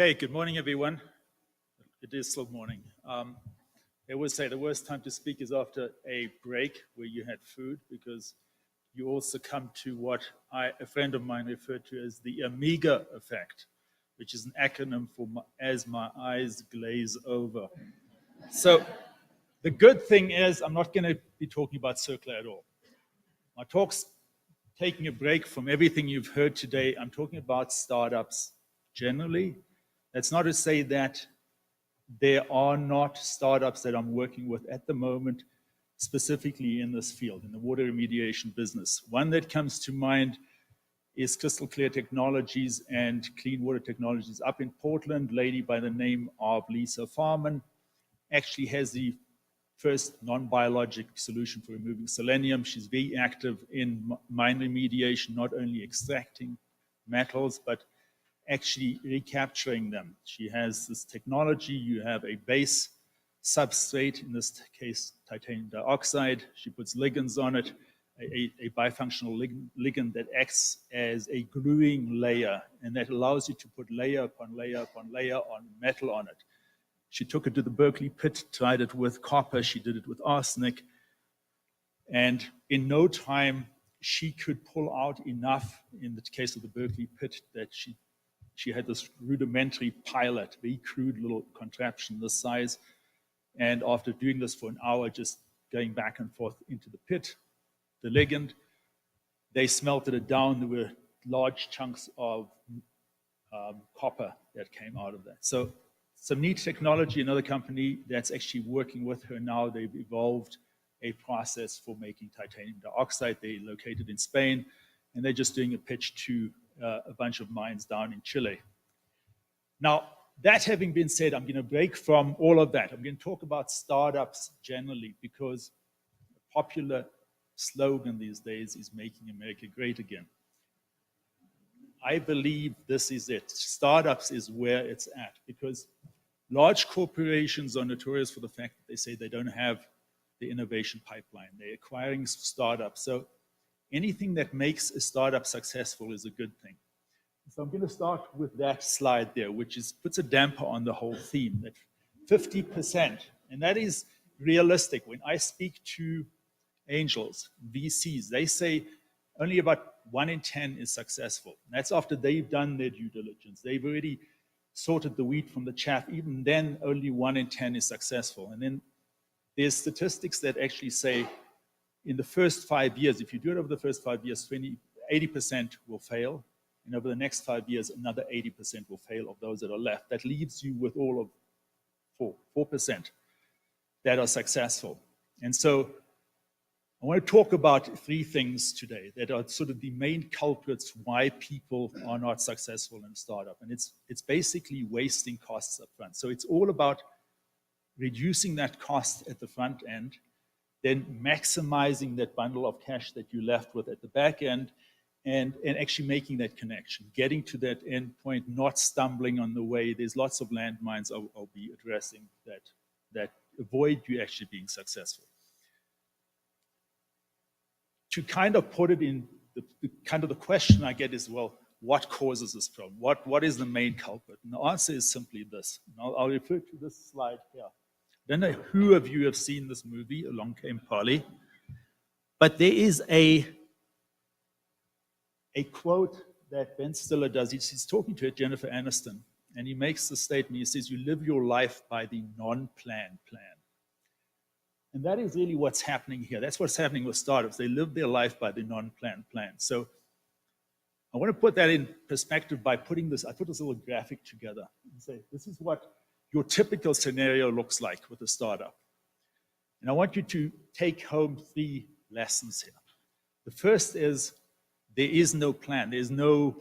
Okay, good morning, everyone. It is still morning. They always say the worst time to speak is after a break where you had food, because you also come to what a friend of mine referred to as the Amiga effect, which is an acronym for as my eyes glaze over. So the good thing is I'm not going to be talking about circular at all. My talk's taking a break from everything you've heard today. I'm talking about startups generally. That's not to say that there are not startups that I'm working with at the moment, specifically in this field, in the water remediation business. One that comes to mind is Crystal Clear Technologies and Clean Water Technologies up in Portland. A lady by the name of Lisa Farman actually has the first non-biologic solution for removing selenium. She's very active in mine remediation, not only extracting metals, but actually recapturing them. She has this technology. You have a base substrate, in this case, titanium dioxide. She puts ligands on it, a bifunctional ligand that acts as a gluing layer, and that allows you to put layer upon layer upon layer on metal on it. She took it to the Berkeley pit, tried it with copper, she did it with arsenic, and in no time, she could pull out enough, in the case of the Berkeley pit, that she had this rudimentary pilot, very crude little contraption this size. And after doing this for an hour, just going back and forth into the pit, the ligand, they smelted it down. There were large chunks of copper that came out of that. So some neat technology. Another company that's actually working with her now, they've evolved a process for making titanium dioxide. They're located in Spain, and they're just doing a pitch to a bunch of mines down in Chile. Now, that having been said, I'm going to break from all of that. I'm going to talk about startups generally, because the popular slogan these days is making America great again. I believe this is it. Startups is where it's at, because large corporations are notorious for the fact that they say they don't have the innovation pipeline. They're acquiring startups. So anything that makes a startup successful is a good thing. So I'm going to start with that slide there, which puts a damper on the whole theme, that 50%, and that is realistic. When I speak to angels, VCs, they say only about 1 in 10 is successful. And that's after they've done their due diligence. They've already sorted the wheat from the chaff. Even then, only 1 in 10 is successful. And then there's statistics that actually say in the first 5 years, if you do it over the first 5 years, 80% will fail. And over the next 5 years, another 80% will fail of those that are left. That leaves you with all of 4% that are successful. And so I want to talk about 3 things today that are sort of the main culprits why people are not successful in a startup. And it's basically wasting costs up front. So it's all about reducing that cost at the front end, then maximizing that bundle of cash that you left with at the back end, and actually making that connection, getting to that end point, not stumbling on the way. There's lots of landmines I'll be addressing that avoid you actually being successful. To kind of put it in the question I get is, well, what causes this problem? What is the main culprit? And the answer is simply this. And I'll refer to this slide here. I don't know who of you have seen this movie, Along Came Polly, but there is a quote that Ben Stiller does. He's talking to Jennifer Aniston, and he makes the statement. He says, you live your life by the non-planned plan. And that is really what's happening here. That's what's happening with startups. They live their life by the non-planned plan. So I want to put that in perspective by putting this, I put this little graphic together and say, this is what your typical scenario looks like with a startup. And I want you to take home 3 lessons here. The first is, there is no plan. There's no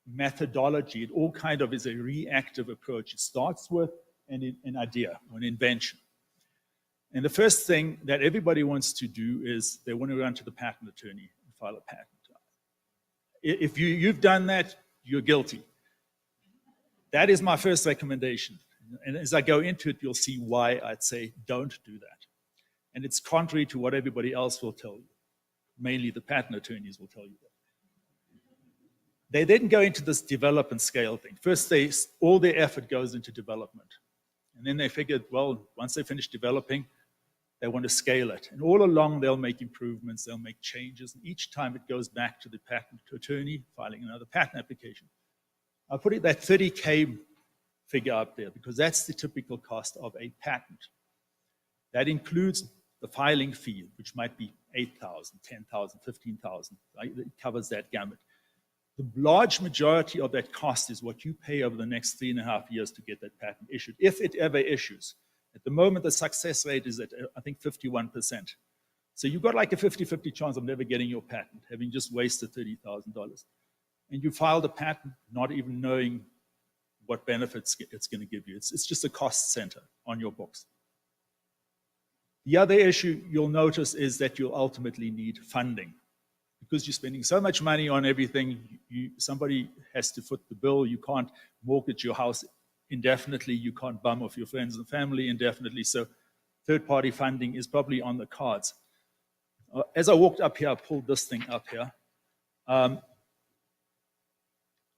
methodology. It all kind of is a reactive approach. It starts with an idea or an invention. And the first thing that everybody wants to do is they want to run to the patent attorney and file a patent. If you've done that, you're guilty. That is my first recommendation. And as I go into it, you'll see why I'd say don't do that. And it's contrary to what everybody else will tell you. Mainly the patent attorneys will tell you that. They then go into this develop and scale thing. First, all their effort goes into development. And then they figured, well, once they finish developing, they want to scale it. And all along, they'll make improvements, they'll make changes. And each time it goes back to the patent attorney filing another patent application. I'll put it that 30K figure up there because that's the typical cost of a patent. That includes the filing fee, which might be 8,000, 10,000, 15,000. Right? It covers that gamut. The large majority of that cost is what you pay over the next 3.5 years to get that patent issued, if it ever issues. At the moment, the success rate is at, I think, 51%. So you've got like a 50-50 chance of never getting your patent, having just wasted $30,000. And you filed a patent not even knowing what benefits it's going to give you. It's just a cost center on your books. The other issue you'll notice is that you'll ultimately need funding. Because you're spending so much money on everything, somebody has to foot the bill. You can't mortgage your house indefinitely. You can't bum off your friends and family indefinitely. So third-party funding is probably on the cards. As I walked up here, I pulled this thing up here.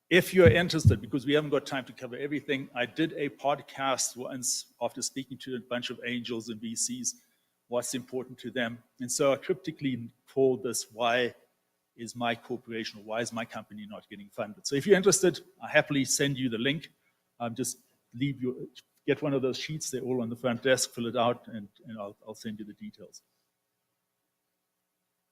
If you're interested, because we haven't got time to cover everything, I did a podcast once after speaking to a bunch of angels and VCs, what's important to them. And so I cryptically called this, why is my corporation, or why is my company not getting funded? So if you're interested, I happily send you the link. Just get one of those sheets, they're all on the front desk, fill it out, and I'll send you the details.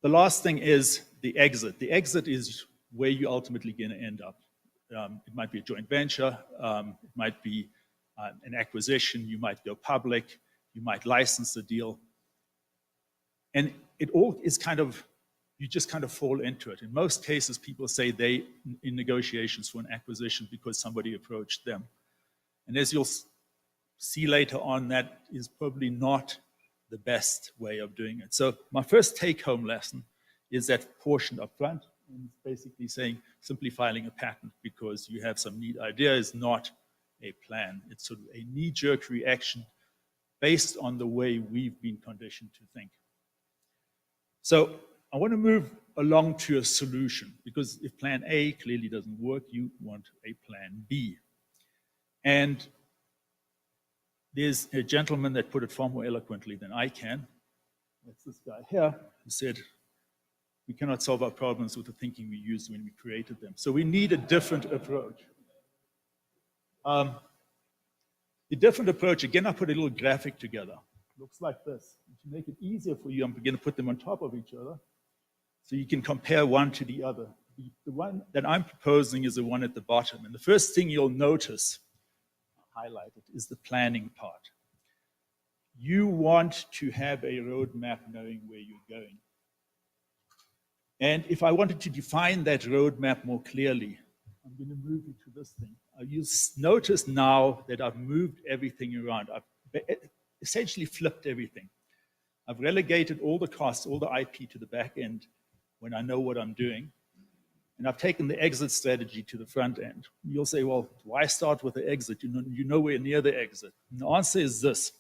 The last thing is the exit. The exit is where you're ultimately going to end up. It might be a joint venture, it might be an acquisition, you might go public, you might license the deal. And it all is you just kind of fall into it. In most cases, people say they in negotiations for an acquisition because somebody approached them. And as you'll see later on, that is probably not the best way of doing it. So my first take-home lesson is that portion up front, and it's basically saying simply filing a patent because you have some neat idea is not a plan. It's sort of a knee-jerk reaction based on the way we've been conditioned to think. So I want to move along to a solution, because if plan A clearly doesn't work, you want a plan B. And there's a gentleman that put it far more eloquently than I can. That's this guy here, who said, we cannot solve our problems with the thinking we used when we created them. So we need a different approach. The different approach, again, I put a little graphic together. Looks like this. To make it easier for you, I'm going to put them on top of each other so you can compare one to the other. The one that I'm proposing is the one at the bottom. And the first thing you'll notice, I'll highlight it, is the planning part. You want to have a roadmap knowing where you're going. And if I wanted to define that roadmap more clearly, I'm going to move you to this thing. You'll notice now that I've moved everything around. I've essentially flipped everything. I've relegated all the costs, all the IP to the back end when I know what I'm doing. And I've taken the exit strategy to the front end. You'll say, well, why start with the exit? You're nowhere near the exit. And the answer is this.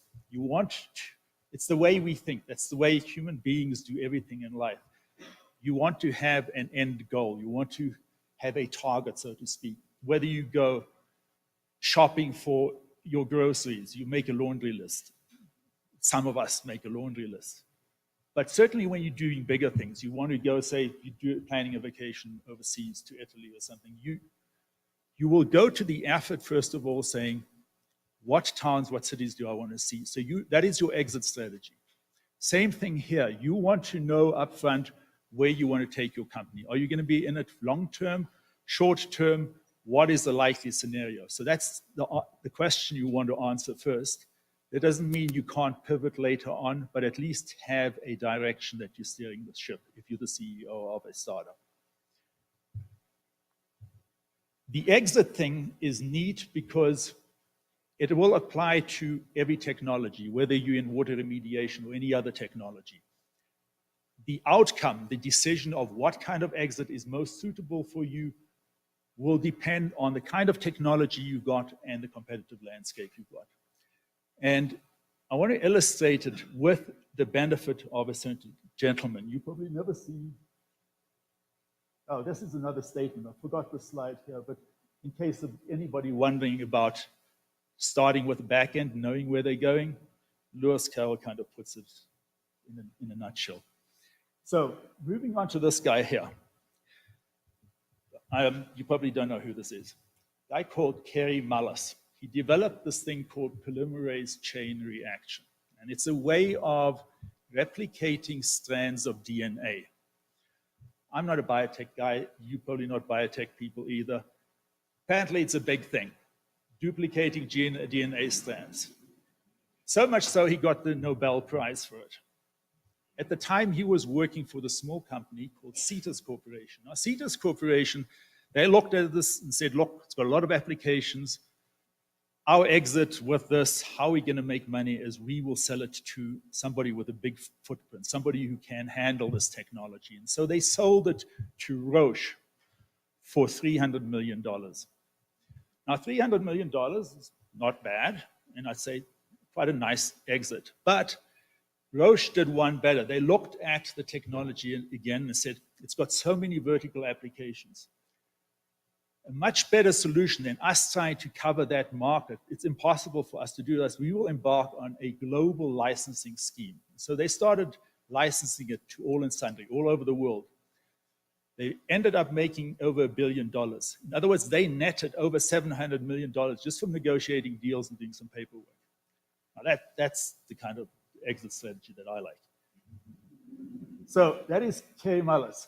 It's the way we think. That's the way human beings do everything in life. You want to have an end goal. You want to have a target, so to speak. Whether you go shopping for your groceries, you make a laundry list. Some of us make a laundry list. But certainly when you're doing bigger things, you want to go, say, you're planning a vacation overseas to Italy or something, you will go to the effort, first of all, saying, what towns, what cities do I want to see? So that is your exit strategy. Same thing here. You want to know upfront where you want to take your company. Are you going to be in it long-term, short-term? What is the likely scenario? So that's the question you want to answer first. That doesn't mean you can't pivot later on, but at least have a direction that you're steering the ship if you're the CEO of a startup. The exit thing is neat because it will apply to every technology, whether you're in water remediation or any other technology. The outcome, the decision of what kind of exit is most suitable for you will depend on the kind of technology you've got and the competitive landscape you've got. And I want to illustrate it with the benefit of a certain gentleman. You probably never seen Oh, this is another statement. I forgot the slide here, but in case of anybody wondering about starting with the back end, knowing where they're going, Lewis Carroll kind of puts it in a nutshell. So moving on to this guy here. You probably don't know who this is. A guy called Kerry Mullis. He developed this thing called polymerase chain reaction. And it's a way of replicating strands of DNA. I'm not a biotech guy. You're probably not biotech people either. Apparently, it's a big thing, duplicating DNA strands. So much so, he got the Nobel Prize for it. At the time, he was working for the small company called Cetus Corporation. Now, Cetus Corporation, they looked at this and said, look, it's got a lot of applications. Our exit with this, how we're going to make money is we will sell it to somebody with a big footprint, somebody who can handle this technology. And so they sold it to Roche for $300 million. Now, $300 million is not bad, and I'd say quite a nice exit. But Roche did one better. They looked at the technology again and said, it's got so many vertical applications. A much better solution than us trying to cover that market. It's impossible for us to do this. We will embark on a global licensing scheme. So they started licensing it to all and sundry, all over the world. They ended up making over $1 billion. In other words, they netted over $700 million just from negotiating deals and doing some paperwork. Now that's the kind of exit strategy that I like. So that is Kerry Mullis.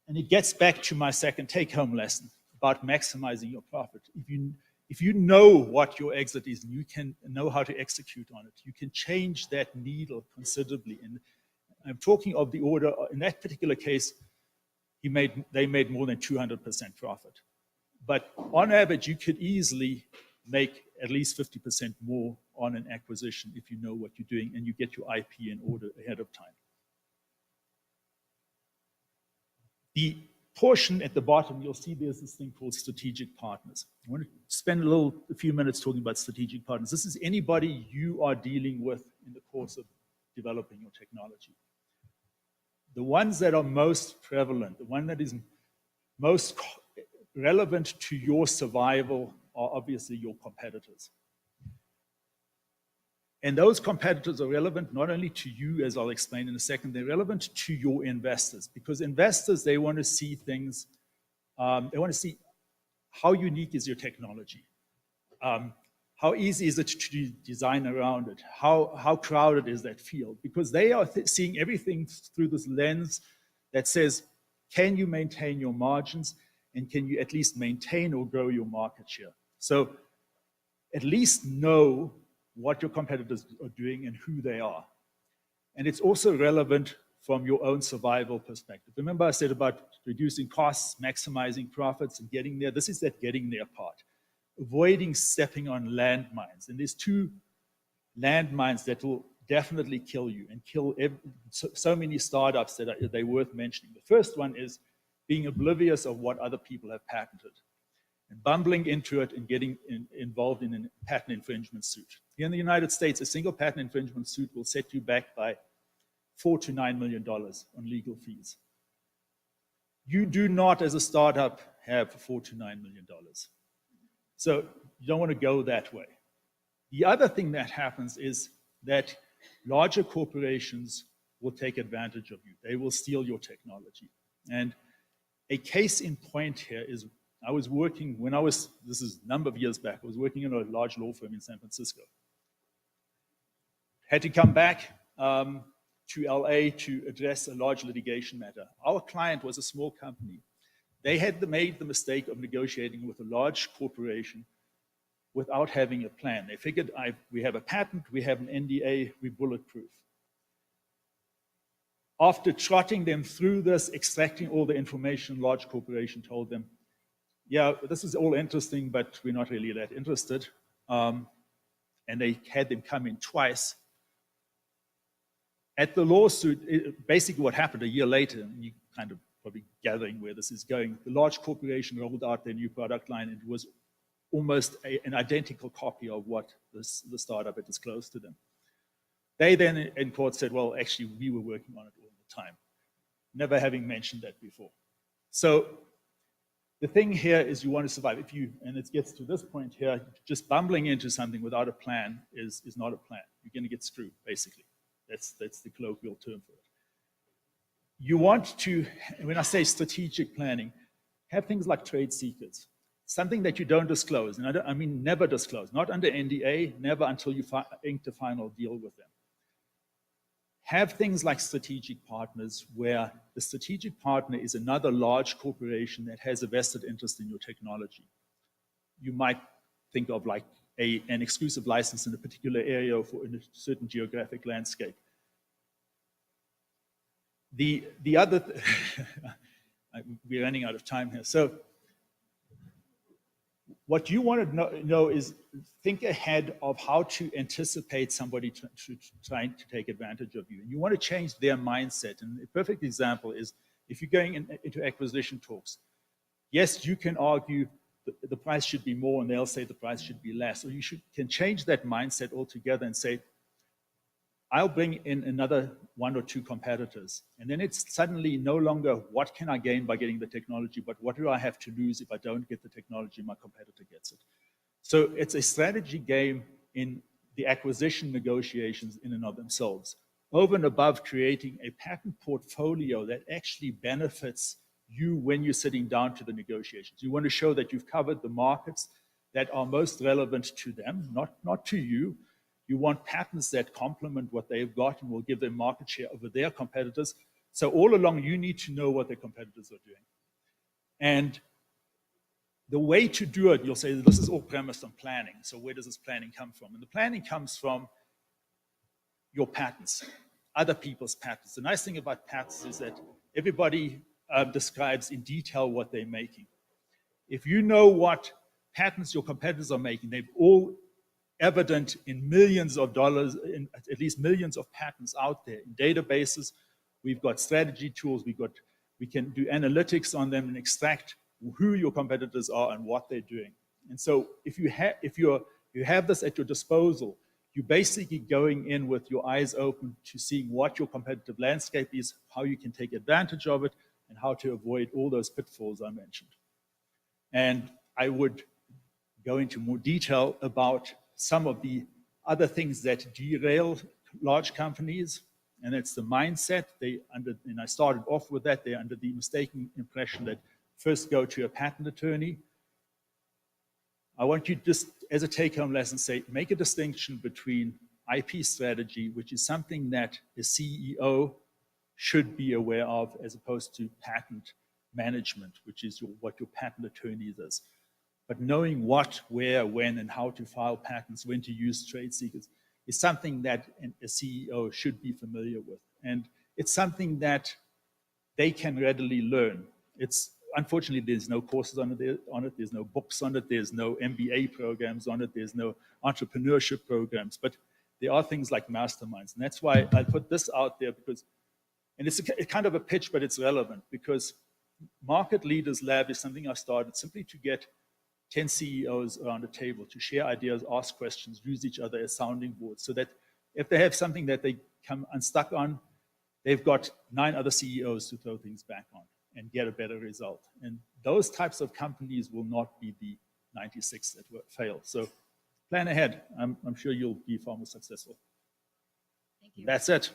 And it gets back to my second take-home lesson about maximizing your profit. If you know what your exit is and you can know how to execute on it, you can change that needle considerably. And I'm talking of the order, in that particular case, they made more than 200% profit. But on average, you could easily make at least 50% more on an acquisition if you know what you're doing and you get your IP in order ahead of time. The portion at the bottom, you'll see there's this thing called strategic partners. I want to spend a few minutes talking about strategic partners. This is anybody you are dealing with in the course of developing your technology. The ones that are most prevalent, the one that is most relevant to your survival are obviously your competitors. And those competitors are relevant not only to you, as I'll explain in a second, they're relevant to your investors, because investors, they want to see things, they want to see how unique is your technology, how easy is it to design around it, how crowded is that field, because they are seeing everything through this lens that says, can you maintain your margins, and can you at least maintain or grow your market share? So at least know what your competitors are doing and who they are. And it's also relevant from your own survival perspective. Remember I said about reducing costs, maximizing profits, and getting there? This is that getting there part. Avoiding stepping on landmines. And there's two landmines that will definitely kill you and kill so many startups that they're worth mentioning. The first one is being oblivious of what other people have patented and bumbling into it and getting involved in a patent infringement suit. Here in the United States, a single patent infringement suit will set you back by $4 to $9 million on legal fees. You do not, as a startup, have $4 to $9 million. So you don't want to go that way. The other thing that happens is that larger corporations will take advantage of you. They will steal your technology. And a case in point here is I was working, this is a number of years back, I was working in a large law firm in San Francisco. Had to come back to LA to address a large litigation matter. Our client was a small company. They had made the mistake of negotiating with a large corporation without having a plan. They figured, we have a patent, we have an NDA, we're bulletproof. After trotting them through this, extracting all the information, large corporation told them, yeah, this is all interesting, but we're not really that interested. And they had them come in twice. At the lawsuit, basically what happened a year later, and you kind of probably gathering where this is going, the large corporation rolled out their new product line, and it was almost an identical copy of what the startup had disclosed to them. They then in court said, well, actually, we were working on it all the time, never having mentioned that before. So the thing here is you want to survive. And it gets to this point here, just bumbling into something without a plan is not a plan. You're going to get screwed, basically. That's the colloquial term for it. You want to, when I say strategic planning, have things like trade secrets, something that you don't disclose. And I mean never disclose, not under NDA, never until you ink the final deal with them. Have things like strategic partners where the strategic partner is another large corporation that has a vested interest in your technology. You might think of like an exclusive license in a particular area for in a certain geographic landscape. The other, we're running out of time here. So what you want to know is think ahead of how to anticipate somebody trying to take advantage of you. And you want to change their mindset. And a perfect example is if you're going into acquisition talks, yes, you can argue the price should be more and they'll say the price should be less. Or you can change that mindset altogether and say, I'll bring in another 1 or 2 competitors. And then it's suddenly no longer what can I gain by getting the technology, but what do I have to lose if I don't get the technology, my competitor gets it. So it's a strategy game in the acquisition negotiations in and of themselves, over and above creating a patent portfolio that actually benefits you when you're sitting down to the negotiations. You want to show that you've covered the markets that are most relevant to them, not to you. You want patents that complement what they've got and will give them market share over their competitors. So all along, you need to know what their competitors are doing. And the way to do it, you'll say, this is all premised on planning. So where does this planning come from? And the planning comes from your patents, other people's patents. The nice thing about patents is that everybody describes in detail what they're making. If you know what patents your competitors are making, they've all evident in millions of dollars, in at least millions of patents out there in databases. We've got strategy tools. We can do analytics on them and extract who your competitors are and what they're doing. And so if you have this at your disposal, you're basically going in with your eyes open to seeing what your competitive landscape is, how you can take advantage of it, and how to avoid all those pitfalls I mentioned. And I would go into more detail about some of the other things that derail large companies, and it's the mindset. And I started off with that. They're under the mistaken impression that first go to a patent attorney. I want you just, as a take-home lesson, say, make a distinction between IP strategy, which is something that a CEO should be aware of, as opposed to patent management, which is what your patent attorney does. But knowing what, where, when, and how to file patents, when to use trade secrets, is something that a CEO should be familiar with. And it's something that they can readily learn. Unfortunately, there's no courses on it, there's no books on it, there's no MBA programs on it, there's no entrepreneurship programs, but there are things like masterminds. And that's why I put this out there, because, and it's kind of a pitch, but it's relevant, because Market Leaders Lab is something I started simply to get 10 CEOs around a table to share ideas, ask questions, use each other as sounding boards, so that if they have something that they come unstuck on, they've got 9 other CEOs to throw things back on and get a better result. And those types of companies will not be the 96 that fail. So plan ahead. I'm sure you'll be far more successful. Thank you. That's it.